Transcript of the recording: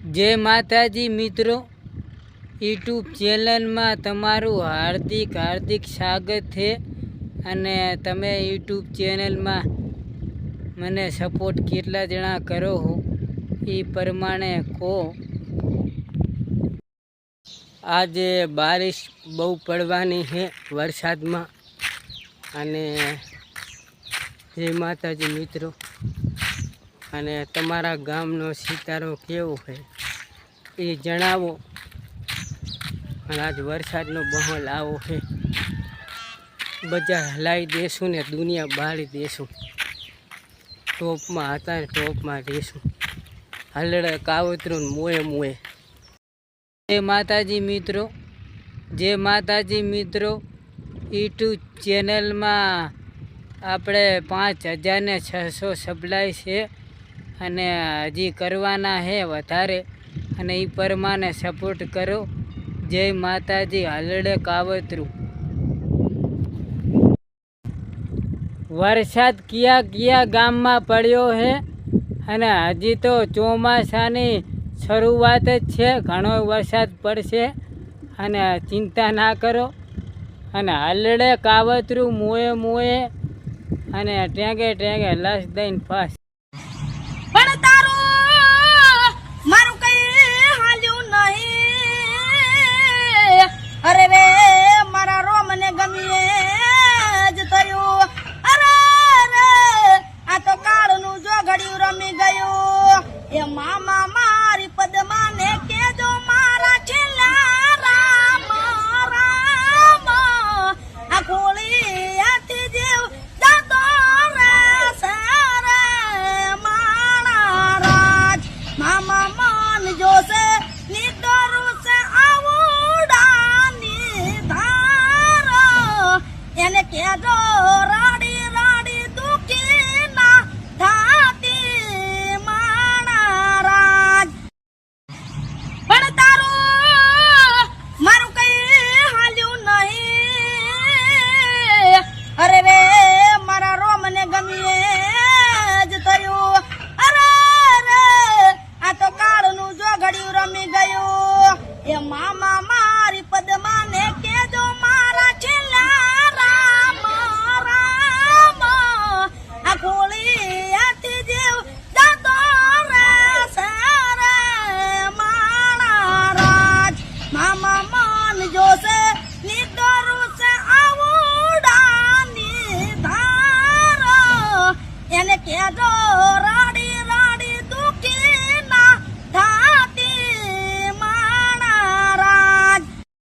जय माताजी मित्रों, यूट्यूब चैनल में तमारू हार्दिक हार्दिक स्वागत है। अने तमे यूट्यूब चैनल में मने सपोर्ट केटला जना करो हो ई प्रमाणे को। आज बारिश बहु पड़वानी है वरसाद में। अने जय माताजी मित्रों, अने तमारा गामनो सितारो केवो है ये जणावो। अने आज वरसादनो माहोल आवो है, बजार हलाई देशुं ने दुनिया बाળી देशुं। टॉप में हता ने टॉप में रहेशुं। हलड़े कावतरू मोए मोए। जय माताजी मित्रों, जय माताजी मित्रों, यूट्यूब चैनल में આપણે 5600 સપ્લાય છે અને હજી કરવાના છે વધારે। અને એ પ્રમાણે સપોર્ટ કરો। જય માતાજી। હલડે કાવતરું વરસાદ કયા કયા ગામમાં પડ્યો છે અને હજી તો ચોમાસાની શરૂઆત જ છે। ઘણો વરસાદ પડશે અને ચિંતા ના કરો। અને હલડે કાવતરું મોએ મોએ અને ટેંગે ટેંગે લસ દઈને પાસ। પણ તારું મારું કઈ હાલ્યું નહીં। અરે રે મારા રોમને ગમીએ જ થયું। અરે રે આ તો કાળનું જો ઘડિયું રમી ગયું। એ મામા